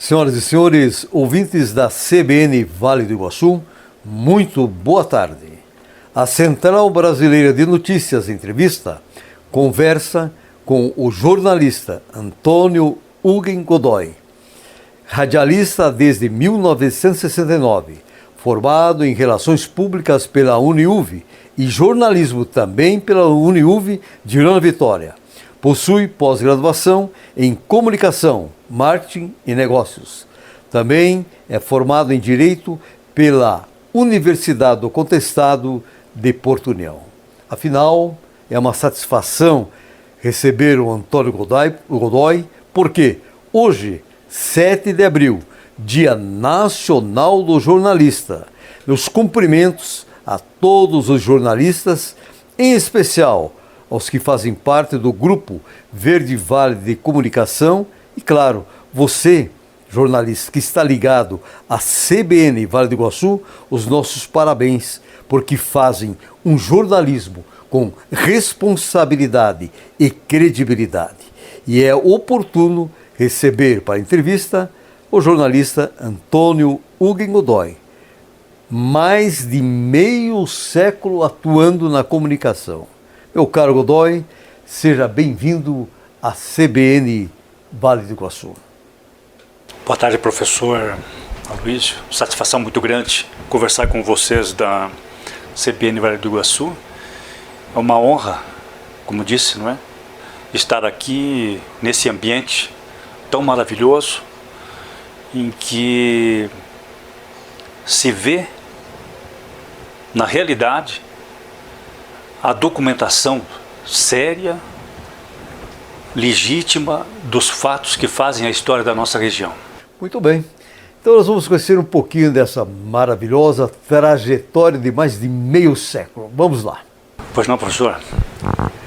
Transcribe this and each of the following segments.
Senhoras e senhores, ouvintes da CBN Vale do Iguaçu, muito boa tarde. A Central Brasileira de Notícias Entrevista conversa com o jornalista Antônio Uggen Godoy, radialista desde 1969, formado em Relações Públicas pela Uniuv e jornalismo também pela Uniuv de Ilha Vitória. Possui pós-graduação em Comunicação, Marketing e Negócios. Também é formado em Direito pela Universidade do Contestado de Porto União. Afinal, é uma satisfação receber o Antônio Godoy, porque hoje, 7 de abril, Dia Nacional do Jornalista. Meus cumprimentos a todos os jornalistas, em especial aos que fazem parte do Grupo Verde Vale de Comunicação e, claro, você, jornalista que está ligado à CBN Vale do Iguaçu, os nossos parabéns, porque fazem um jornalismo com responsabilidade e credibilidade. E é oportuno receber para a entrevista o jornalista Antônio Uggen Godoy, mais de meio século atuando na comunicação. Meu caro Godoy, seja bem-vindo à CBN Vale do Iguaçu. Boa tarde, professor Aloysio. Satisfação muito grande conversar com vocês da CBN Vale do Iguaçu. É uma honra, como disse, não é? Estar aqui nesse ambiente tão maravilhoso em que se vê, na realidade, a documentação séria, legítima dos fatos que fazem a história da nossa região. Muito bem. Então nós vamos conhecer um pouquinho dessa maravilhosa trajetória de mais de meio século. Vamos lá. Pois não, professor?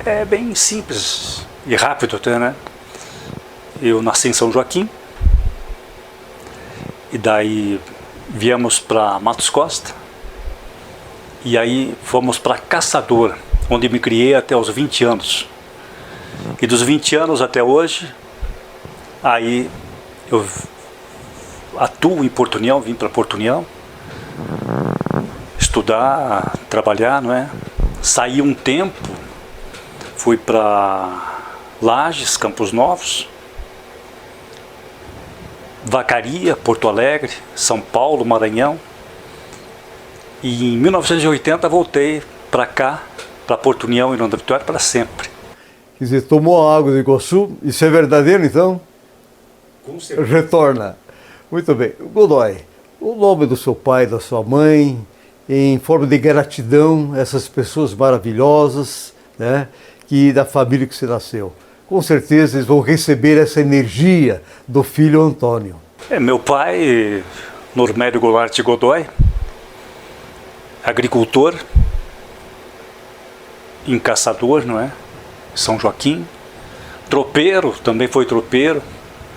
É bem simples e rápido até, né? Eu nasci em São Joaquim e daí viemos para Matos Costa e aí fomos para Caçador, onde me criei até os 20 anos. E dos 20 anos até hoje, aí eu atuo em Porto União, vim para Porto União, estudar, trabalhar, não é? Saí um tempo, fui para Lages, Campos Novos, Vacaria, Porto Alegre, São Paulo, Maranhão. E em 1980 voltei para cá, para Porto União e Ilha Vitória para sempre. Quer dizer, tomou a água do Iguaçu, isso é verdadeiro então? Com certeza. Retorna. Muito bem. Godoy, o nome do seu pai, da sua mãe, em forma de gratidão a essas pessoas maravilhosas, né, da família que você nasceu. Com certeza eles vão receber essa energia do filho Antônio. Meu pai, Normério Goulart Godoy, agricultor, em Caçador, não é? São Joaquim. Tropeiro, também foi tropeiro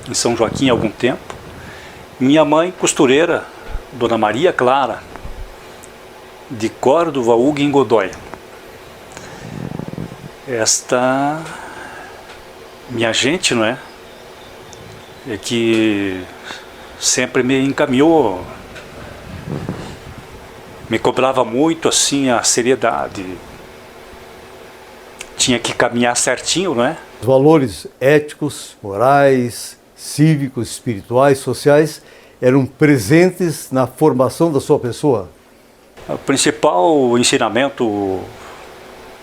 em São Joaquim há algum tempo. Minha mãe, costureira, Dona Maria Clara, de Córdova Uggen Godoy. Esta minha gente, não é? É que sempre me encaminhou, me cobrava muito assim a seriedade. Tinha que caminhar certinho, não é? Os valores éticos, morais, cívicos, espirituais, sociais eram presentes na formação da sua pessoa? O principal ensinamento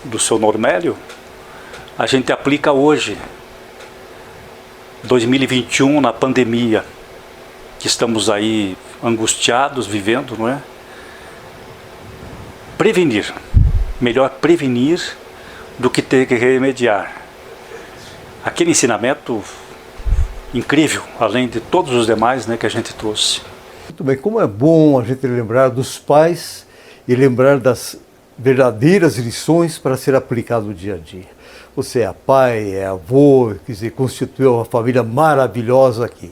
do seu Normério a gente aplica hoje, 2021, na pandemia, que estamos aí angustiados, vivendo, não é? Prevenir. Melhor prevenir do que ter que remediar. Aquele ensinamento incrível, além de todos os demais, né, que a gente trouxe. Muito bem, como é bom a gente lembrar dos pais e lembrar das verdadeiras lições para ser aplicado no dia a dia. Você é pai, é avô, quer dizer, constituiu uma família maravilhosa aqui.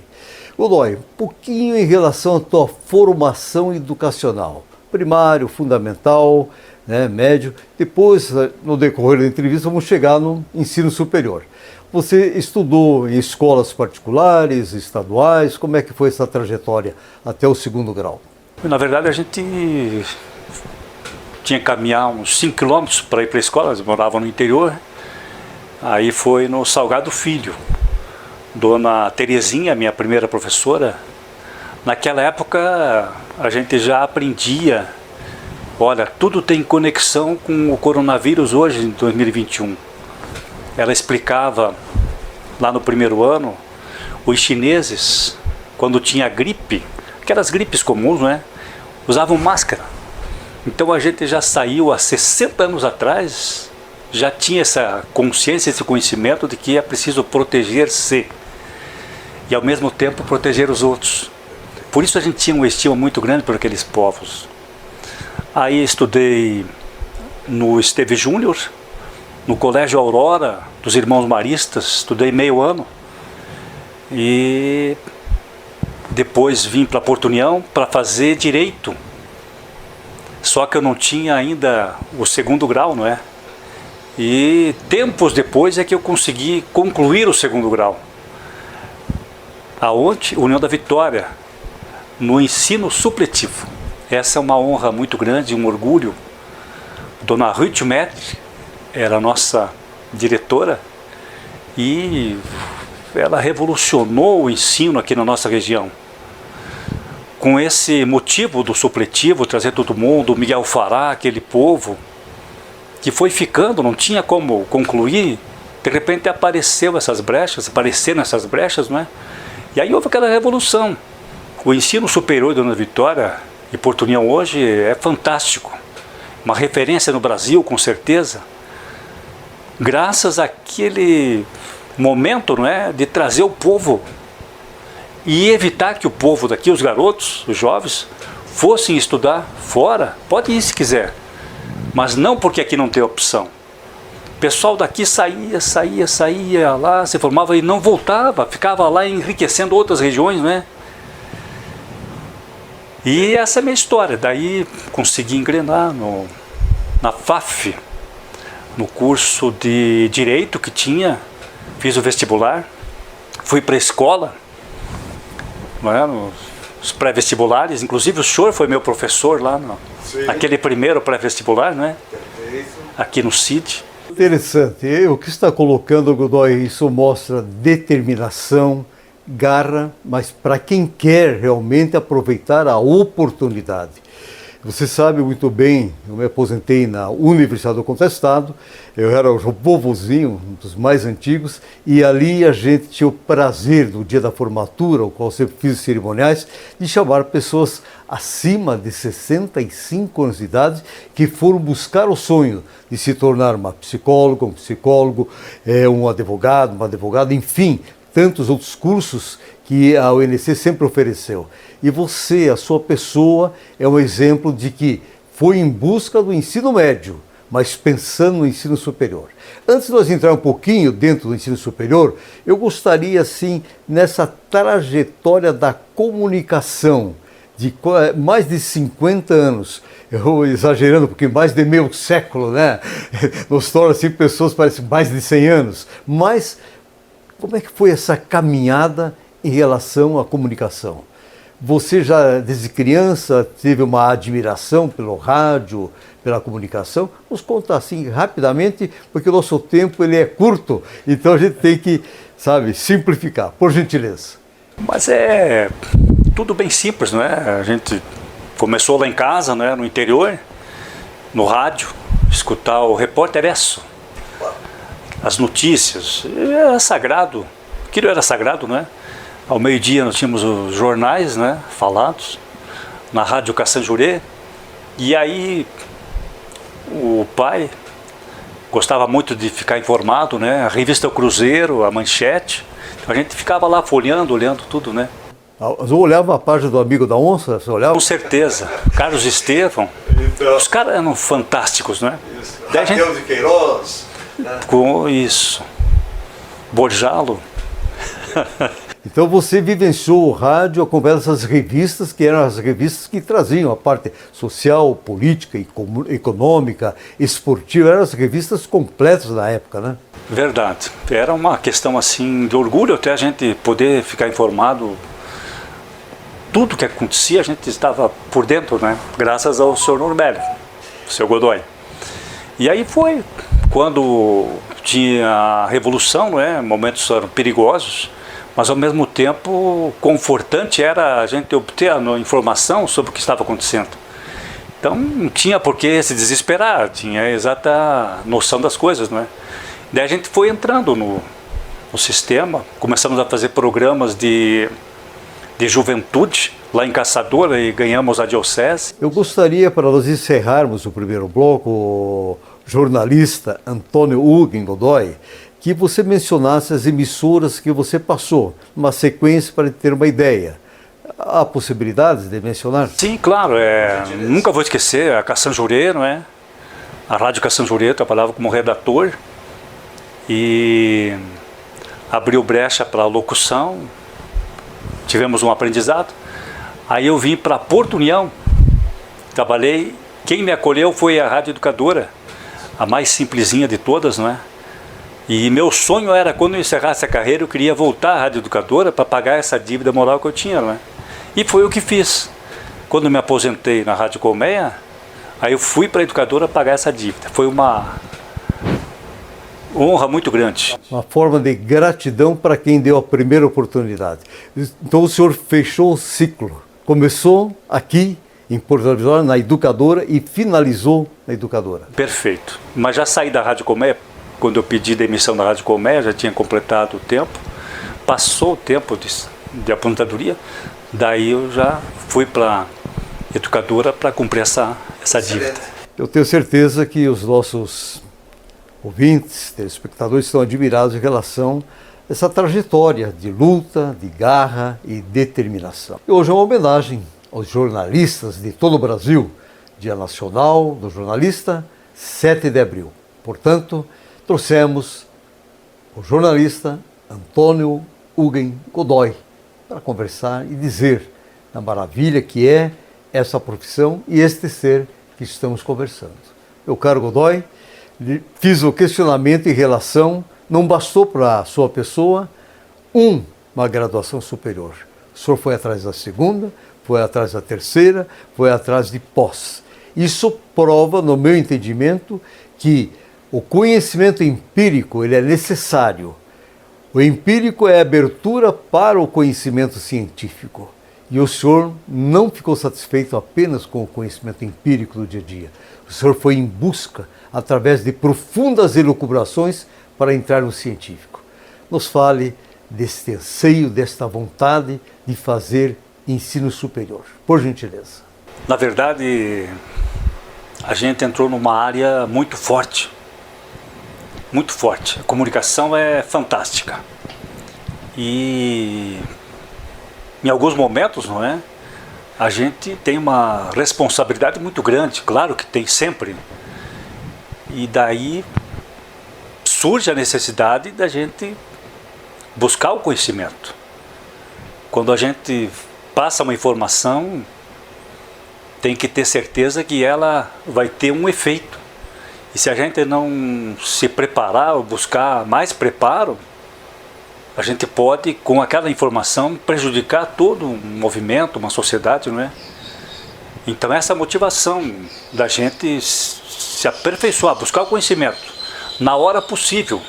Godoy, um pouquinho em relação à tua formação educacional, primário, fundamental, né, médio. Depois, no decorrer da entrevista, vamos chegar no ensino superior. Você estudou em escolas particulares, estaduais? Como é que foi essa trajetória até o segundo grau? Na verdade, a gente tinha que caminhar uns 5 quilômetros para ir para a escola, eles moravam no interior. Aí foi no Salgado Filho. Dona Terezinha, minha primeira professora, naquela época a gente já aprendia, olha, tudo tem conexão com o coronavírus hoje, em 2021. Ela explicava lá no primeiro ano, os chineses, quando tinha gripe, aquelas gripes comuns, né, usavam máscara. Então a gente já saiu há 60 anos atrás, já tinha essa consciência, esse conhecimento de que é preciso proteger-se e ao mesmo tempo proteger os outros. Por isso a gente tinha uma estima muito grande por aqueles povos. Aí estudei no Esteve Júnior, no Colégio Aurora dos Irmãos Maristas, estudei meio ano e depois vim para Porto União para fazer Direito. Só que eu não tinha ainda o segundo grau, não é? E tempos depois é que eu consegui concluir o segundo grau. Aonde? União da Vitória, no ensino supletivo. Essa é uma honra muito grande, um orgulho. Dona Ruth Metri era a nossa diretora e ela revolucionou o ensino aqui na nossa região. Com esse motivo do supletivo, trazer todo mundo, o Miguel Fará, aquele povo que foi ficando, não tinha como concluir, de repente apareceram essas brechas, não é? E aí houve aquela revolução. O ensino superior de Dona Vitória e Porto União hoje é fantástico. Uma referência no Brasil, com certeza. Graças àquele momento, não é, de trazer o povo e evitar que o povo daqui, os garotos, os jovens, fossem estudar fora. Pode ir se quiser, mas não porque aqui não tem opção. O pessoal daqui saía lá, se formava e não voltava, ficava lá enriquecendo outras regiões, né? E essa é a minha história. Daí consegui engrenar na FAF, no curso de Direito que tinha, fiz o vestibular, fui para a escola, não é? Nos pré-vestibulares, inclusive o senhor foi meu professor lá, naquele primeiro pré-vestibular, né? Aqui no CID. Interessante. O que está colocando, Godoy, isso mostra determinação, garra, mas para quem quer realmente aproveitar a oportunidade. Você sabe muito bem, eu me aposentei na Universidade do Contestado, eu era o vovozinho, um dos mais antigos, e ali a gente tinha o prazer, no dia da formatura, o qual sempre fiz cerimoniais, de chamar pessoas acima de 65 anos de idade que foram buscar o sonho de se tornar uma psicóloga, um psicólogo, um advogado, uma advogada, enfim, tantos outros cursos que a UNC sempre ofereceu. E você, a sua pessoa, é um exemplo de que foi em busca do ensino médio, mas pensando no ensino superior. Antes de nós entrar um pouquinho dentro do ensino superior, eu gostaria, assim, nessa trajetória da comunicação, de mais de 50 anos, eu exagerando, porque mais de meio século, né? Nos torna assim pessoas que parecem mais de 100 anos, mas como é que foi essa caminhada em relação à comunicação? Você já, desde criança, teve uma admiração pelo rádio, pela comunicação? Nos conta assim rapidamente, porque o nosso tempo ele é curto, então a gente tem que, sabe, simplificar, por gentileza. Mas é tudo bem simples, não é? A gente começou lá em casa, né, no interior, no rádio, escutar o repórter Esso, as notícias, era sagrado, aquilo era sagrado, não é? Ao meio-dia nós tínhamos os jornais, né, falados, na Rádio Caçanjurê, e aí o pai gostava muito de ficar informado, né, a revista O Cruzeiro, a Manchete, então a gente ficava lá folheando, olhando tudo, né. Eu olhava a página do Amigo da Onça, você olhava? Com certeza, Carlos Estevão, então, os caras eram fantásticos, né. Raquel de Queiroz. Com isso, Borjalo. Então você vivenciou o rádio acompanhando essas revistas, que eram as revistas que traziam a parte social, política, econômica, esportiva, eram as revistas completas da época, né? Verdade. Era uma questão assim de orgulho até a gente poder ficar informado. Tudo que acontecia a gente estava por dentro, né? Graças ao senhor Norberto, o seu Godoy. E aí foi quando tinha a revolução, não é? Momentos eram perigosos, mas ao mesmo tempo confortante era a gente obter a informação sobre o que estava acontecendo. Então não tinha por que se desesperar, tinha a exata noção das coisas, não é? Daí a gente foi entrando no sistema, começamos a fazer programas de juventude lá em Caçadora e ganhamos a diocese. Eu gostaria, para nós encerrarmos o primeiro bloco, o jornalista Antônio Uguen Godoy, que você mencionasse as emissoras que você passou, uma sequência para ter uma ideia. Há possibilidades de mencionar? Sim, claro. Nunca vou esquecer a Caçanjurê, não é? A Rádio Caçanjurê, trabalhava como redator e abriu brecha para a locução. Tivemos um aprendizado. Aí eu vim para Porto União, trabalhei. Quem me acolheu foi a Rádio Educadora, a mais simplesinha de todas, não é? E meu sonho era, quando eu encerrasse a carreira, eu queria voltar à Rádio Educadora para pagar essa dívida moral que eu tinha, não é? E foi o que fiz. Quando eu me aposentei na Rádio Colmeia, aí eu fui para a Educadora pagar essa dívida. Foi uma honra muito grande. Uma forma de gratidão para quem deu a primeira oportunidade. Então o senhor fechou o ciclo. Começou aqui em Porto Vitória, na Educadora, e finalizou na Educadora. Perfeito. Mas já saí da Rádio Colmeia, quando eu pedi demissão da Rádio Colmeia, já tinha completado o tempo. Passou o tempo de aposentadoria, daí eu já fui para a Educadora para cumprir essa dívida. Eu tenho certeza que os nossos ouvintes, telespectadores estão admirados em relação a essa trajetória de luta, de garra e determinação. E hoje é uma homenagem aos jornalistas de todo o Brasil, Dia Nacional do Jornalista, 7 de abril. Portanto, trouxemos o jornalista Antônio Uguen Godoy para conversar e dizer a maravilha que é essa profissão e este ser que estamos conversando. Meu caro Godoy, fiz o questionamento em relação, não bastou para a sua pessoa uma graduação superior. O senhor foi atrás da segunda, foi atrás da terceira, foi atrás de pós. Isso prova, no meu entendimento, que o conhecimento empírico ele é necessário. O empírico é a abertura para o conhecimento científico. E o senhor não ficou satisfeito apenas com o conhecimento empírico do dia a dia. O senhor foi em busca, através de profundas elucubrações, para entrar no científico. Nos fale deste anseio, desta vontade de fazer ensino superior, por gentileza. Na verdade, a gente entrou numa área muito forte. Muito forte. A comunicação é fantástica. E em alguns momentos, não é? A gente tem uma responsabilidade muito grande, claro que tem sempre. E daí surge a necessidade da gente buscar o conhecimento. Quando a gente passa uma informação, tem que ter certeza que ela vai ter um efeito. E se a gente não se preparar ou buscar mais preparo, a gente pode, com aquela informação, prejudicar todo um movimento, uma sociedade, não é? Então essa motivação da gente se aperfeiçoar, buscar o conhecimento na hora possível.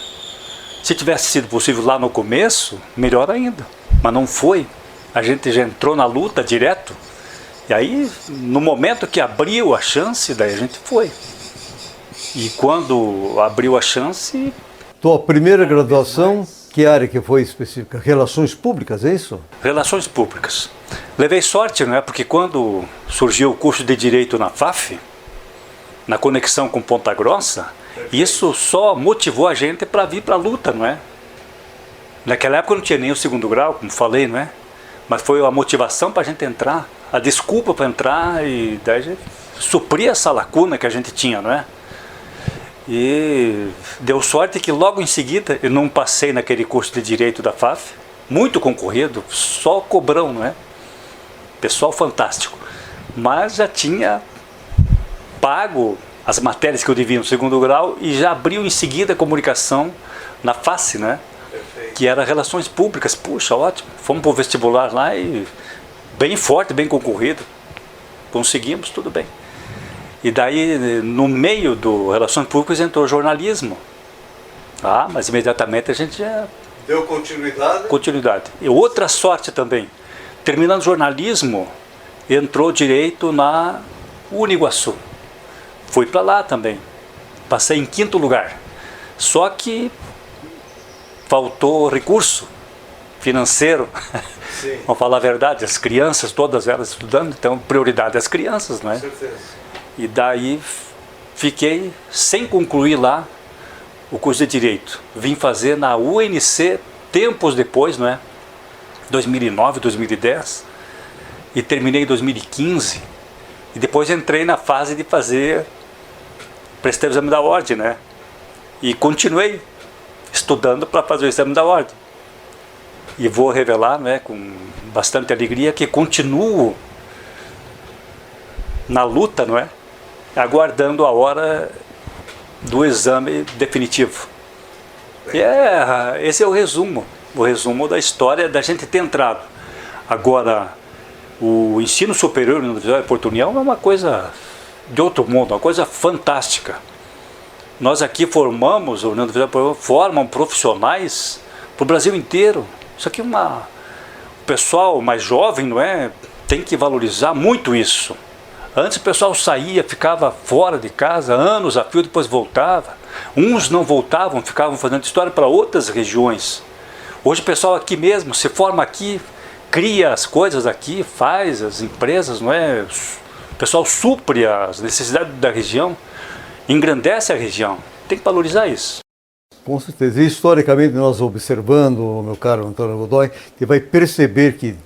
Se tivesse sido possível lá no começo, melhor ainda. Mas não foi. A gente já entrou na luta direto. E aí, no momento que abriu a chance, daí a gente foi. E quando abriu a chance... Tua primeira graduação, que área que foi específica? Relações públicas, é isso? Relações públicas. Levei sorte, não é? Porque quando surgiu o curso de Direito na FAF, na conexão com Ponta Grossa, isso só motivou a gente para vir para a luta, não é? Naquela época não tinha nem o segundo grau, como falei, não é? Mas foi a motivação para a gente entrar, a desculpa para entrar e daí a gente suprir essa lacuna que a gente tinha, não é? E deu sorte que logo em seguida eu não passei naquele curso de Direito da FAF, muito concorrido, só cobrão, não é? Pessoal fantástico. Mas já tinha pago as matérias que eu devia no segundo grau e já abriu em seguida a comunicação na face, né? Perfeito. Que era relações públicas. Puxa, ótimo. Fomos para o vestibular lá e bem forte, bem concorrido. Conseguimos, tudo bem. E daí, no meio do relações públicas, entrou jornalismo. Ah, mas imediatamente a gente já... Deu continuidade? Continuidade. E outra sorte também. Terminando jornalismo, entrou direito na Uniguaçu. Fui para lá também. Passei em 5º lugar. Só que faltou recurso financeiro. Sim. Vamos falar a verdade, as crianças, todas elas estudando, então prioridade às crianças, não é? Com certeza. E daí fiquei sem concluir lá o curso de Direito. Vim fazer na UNC tempos depois, não é? 2009, 2010. E terminei em 2015. E depois entrei na fase de fazer, prestei o exame da ordem, né? E continuei estudando para fazer o exame da ordem. E vou revelar, né, com bastante alegria, que continuo na luta, não é? Aguardando a hora do exame definitivo. E esse é o resumo da história da gente ter entrado. Agora, o ensino superior na Universidade de Porto União é uma coisa de outro mundo, uma coisa fantástica. Nós aqui formamos, a Universidade de Porto União formam profissionais para o Brasil inteiro. Isso aqui é o pessoal mais jovem, não é? Tem que valorizar muito isso. Antes o pessoal saía, ficava fora de casa, anos a fio, depois voltava. Uns não voltavam, ficavam fazendo história para outras regiões. Hoje o pessoal aqui mesmo se forma aqui, cria as coisas aqui, faz as empresas, não é? O pessoal supre as necessidades da região, engrandece a região. Tem que valorizar isso. Com certeza. E historicamente nós observando, meu caro Antônio Godoy, que vai perceber que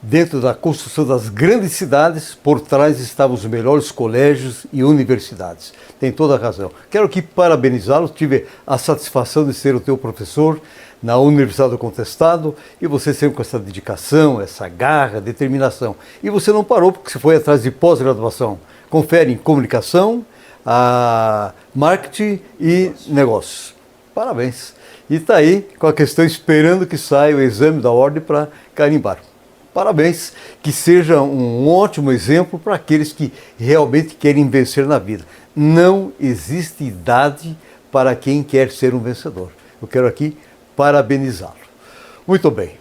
dentro da construção das grandes cidades, por trás estavam os melhores colégios e universidades. Tem toda a razão. Quero aqui parabenizá-lo, tive a satisfação de ser o teu professor na Universidade do Contestado, e você sempre com essa dedicação, essa garra, determinação. E você não parou porque você foi atrás de pós-graduação. Confere em comunicação, marketing e negócios. Parabéns. E está aí com a questão esperando que saia o exame da ordem para carimbar. Parabéns, que seja um ótimo exemplo para aqueles que realmente querem vencer na vida. Não existe idade para quem quer ser um vencedor. Eu quero aqui parabenizá-lo. Muito bem.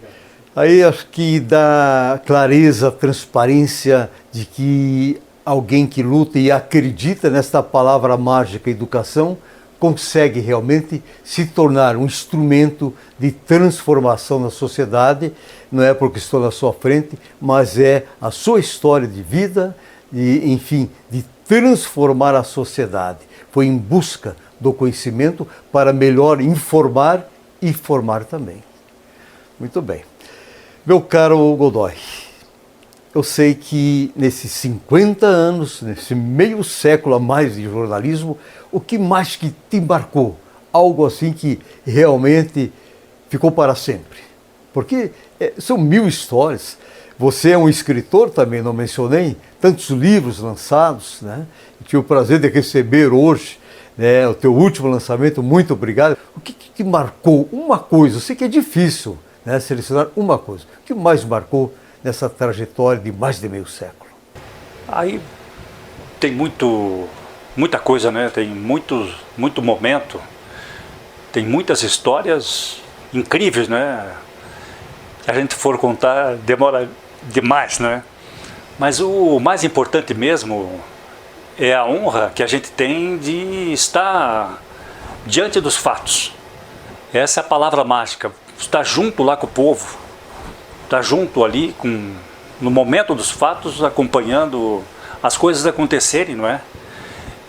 Aí acho que dá clareza, transparência de que alguém que luta e acredita nesta palavra mágica educação consegue realmente se tornar um instrumento de transformação na sociedade. Não é porque estou na sua frente, mas é a sua história de vida, enfim, de transformar a sociedade. Foi em busca do conhecimento para melhor informar e formar também. Muito bem. Meu caro Godoy, eu sei que nesses 50 anos, nesse meio século a mais de jornalismo, o que mais que te marcou? Algo assim que realmente ficou para sempre. Porque são 1000 histórias. Você é um escritor também, não mencionei, tantos livros lançados, né? Tive o prazer de receber hoje, né, o teu último lançamento, muito obrigado. O que te marcou? Uma coisa, eu sei que é difícil, né, selecionar uma coisa. O que mais marcou nessa trajetória de mais de meio século? Aí tem muita coisa, né? Tem muito momento, tem muitas histórias incríveis, né? Se a gente for contar, demora demais, né? Mas o mais importante mesmo é a honra que a gente tem de estar diante dos fatos. Essa é a palavra mágica, estar junto lá com o povo, estar junto ali no momento dos fatos, acompanhando as coisas acontecerem, não é?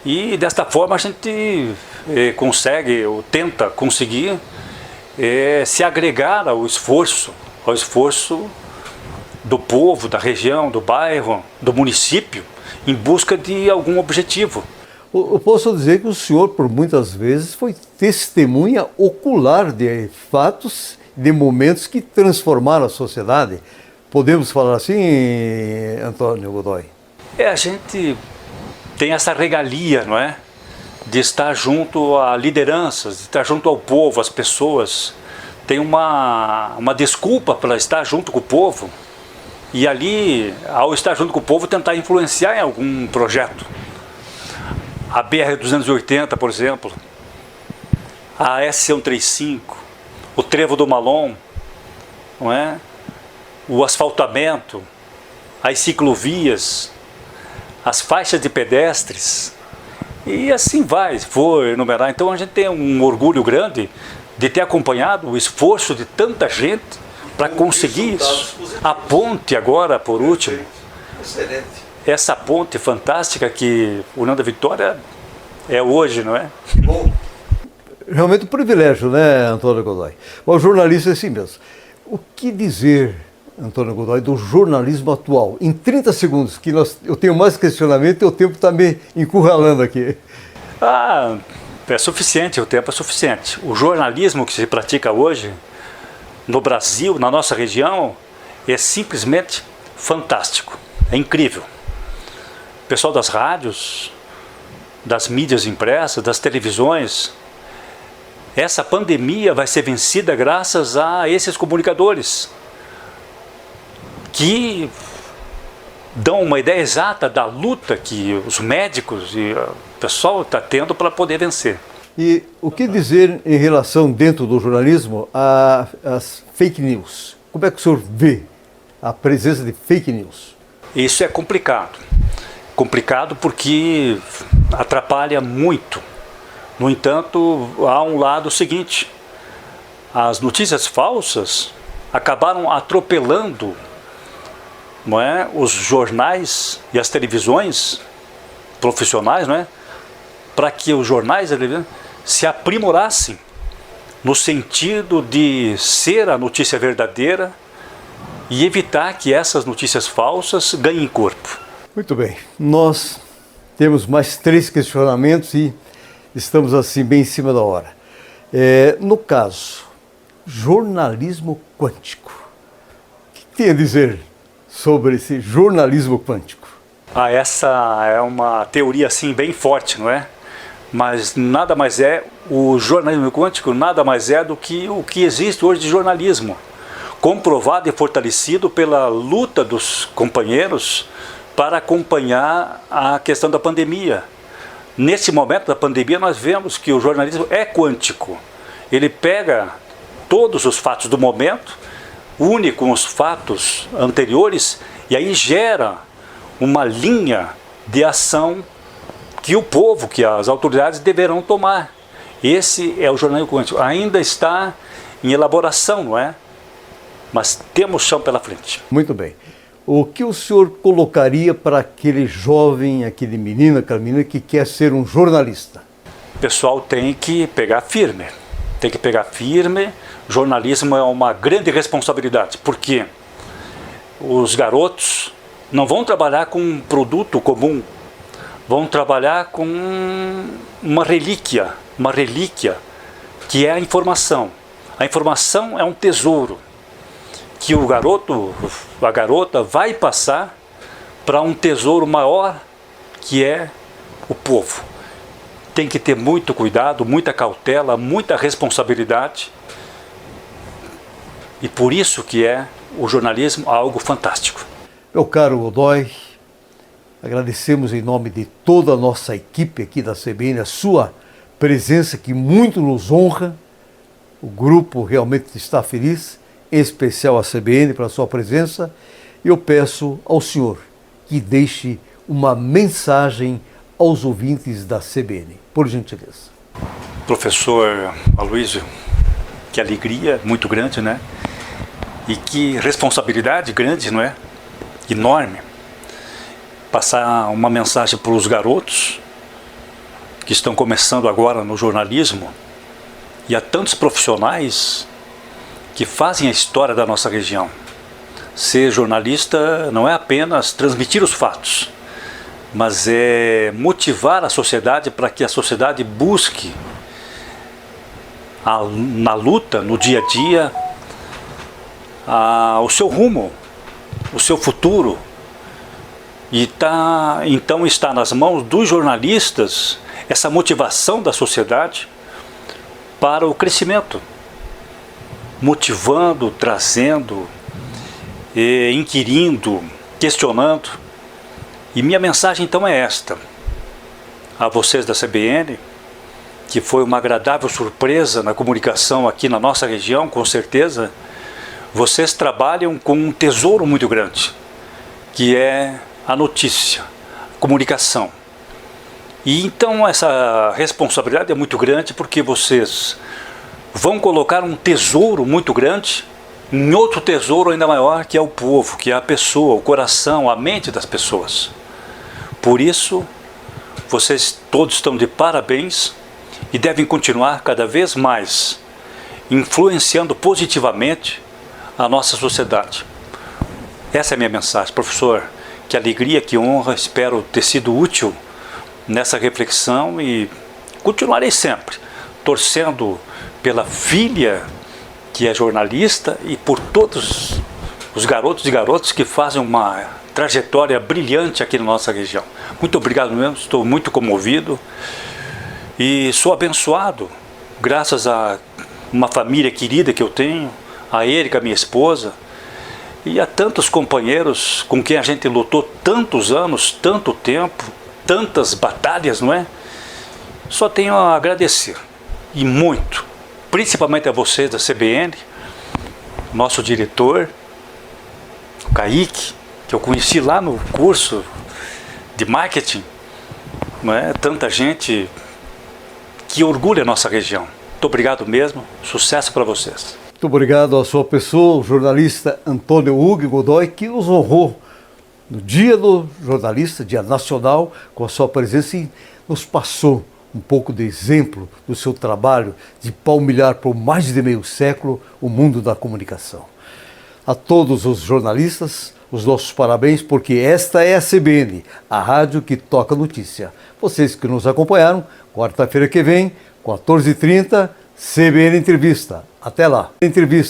E desta forma a gente consegue, ou tenta conseguir, se agregar ao esforço do povo, da região, do bairro, do município, em busca de algum objetivo. Eu posso dizer que o senhor, por muitas vezes, foi testemunha ocular de fatos de momentos que transformaram a sociedade. Podemos falar assim, Antônio Godoy? A gente tem essa regalia, não é? De estar junto a lideranças, de estar junto ao povo, às pessoas. Tem uma desculpa para estar junto com o povo. E ali, ao estar junto com o povo, tentar influenciar em algum projeto. A BR-280, por exemplo, a SC-135, o Trevo do Malom, não é? O asfaltamento, as ciclovias, as faixas de pedestres, e assim vou enumerar. Então a gente tem um orgulho grande de ter acompanhado o esforço de tanta gente para conseguir isso. A ponte agora, por último, excelente. Essa ponte fantástica que União da Vitória é hoje, não é? Bom, realmente um privilégio, né, Antônio Godoy? O jornalista é assim mesmo. O que dizer, Antônio Godoy, do jornalismo atual? Em 30 segundos, que eu tenho mais questionamento e o tempo está me encurralando aqui. É suficiente, o tempo é suficiente. O jornalismo que se pratica hoje, no Brasil, na nossa região, é simplesmente fantástico, é incrível. O pessoal das rádios, das mídias impressas, das televisões, essa pandemia vai ser vencida graças a esses comunicadores que dão uma ideia exata da luta que os médicos e o pessoal está tendo para poder vencer. E o que dizer em relação, dentro do jornalismo, às fake news? Como é que o senhor vê a presença de fake news? Isso é complicado. Complicado porque atrapalha muito. No entanto, há um lado seguinte. As notícias falsas acabaram atropelando, não é, os jornais e as televisões profissionais, não é, para que os jornais se aprimorassem no sentido de ser a notícia verdadeira e evitar que essas notícias falsas ganhem corpo. Muito bem, nós temos mais 3 questionamentos e estamos assim bem em cima da hora. No caso, jornalismo quântico. O que tem a dizer sobre esse jornalismo quântico? Essa é uma teoria assim bem forte, não é? Mas nada mais é, o jornalismo quântico nada mais é do que o que existe hoje de jornalismo, comprovado e fortalecido pela luta dos companheiros para acompanhar a questão da pandemia. Nesse momento da pandemia nós vemos que o jornalismo é quântico. Ele pega todos os fatos do momento, une com os fatos anteriores e aí gera uma linha de ação que o povo, que as autoridades deverão tomar. Esse é o jornalismo quântico. Ainda está em elaboração, não é? Mas temos chão pela frente. Muito bem. O que o senhor colocaria para aquele jovem, aquele menino, aquela menina que quer ser um jornalista? O pessoal tem que pegar firme. Tem que pegar firme. Jornalismo é uma grande responsabilidade, porque os garotos não vão trabalhar com um produto comum, vão trabalhar com uma relíquia que é a informação. A informação é um tesouro que o garoto, a garota vai passar para um tesouro maior, que é o povo. Tem que ter muito cuidado, muita cautela, muita responsabilidade. E por isso que é o jornalismo algo fantástico. Meu caro Godoy, agradecemos em nome de toda a nossa equipe aqui da CBN a sua presença, que muito nos honra. O grupo realmente está feliz, em especial a CBN, pela sua presença. E eu peço ao senhor que deixe uma mensagem aos ouvintes da CBN, por gentileza. Professor Aloysio, que alegria muito grande, né? E que responsabilidade grande, não é? Enorme. Passar uma mensagem para os garotos que estão começando agora no jornalismo e a tantos profissionais que fazem a história da nossa região. Ser jornalista não é apenas transmitir os fatos, mas é motivar a sociedade para que a sociedade busque na luta, no dia a dia, o seu rumo, o seu futuro, e então está nas mãos dos jornalistas essa motivação da sociedade para o crescimento, motivando, trazendo, inquirindo, questionando. E minha mensagem então é esta, a vocês da CBN, que foi uma agradável surpresa na comunicação aqui na nossa região, com certeza. Vocês trabalham com um tesouro muito grande, que é a notícia, a comunicação. E então essa responsabilidade é muito grande, porque vocês vão colocar um tesouro muito grande em outro tesouro ainda maior, que é o povo, que é a pessoa, o coração, a mente das pessoas. Por isso, vocês todos estão de parabéns e devem continuar cada vez mais influenciando positivamente a nossa sociedade. Essa é a minha mensagem, professor. Que alegria, que honra, espero ter sido útil nessa reflexão e continuarei sempre torcendo pela filha que é jornalista e por todos os garotos e garotas que fazem uma trajetória brilhante aqui na nossa região. Muito obrigado mesmo, estou muito comovido e sou abençoado graças a uma família querida que eu tenho, a Érica, minha esposa, e a tantos companheiros com quem a gente lutou tantos anos, tanto tempo, tantas batalhas, não é? Só tenho a agradecer, e muito, principalmente a vocês da CBN, nosso diretor, o Kaique, que eu conheci lá no curso de marketing, não é? Tanta gente que orgulha a nossa região. Muito obrigado mesmo, sucesso para vocês. Muito obrigado à sua pessoa, o jornalista Antônio Hugo Godoy, que nos honrou no Dia do Jornalista, Dia Nacional, com a sua presença e nos passou um pouco de exemplo do seu trabalho de palmilhar por mais de meio século o mundo da comunicação. A todos os jornalistas, os nossos parabéns, porque esta é a CBN, a rádio que toca notícia. Vocês que nos acompanharam, quarta-feira que vem, 14h30, CBN Entrevista. Até lá. Entrevista.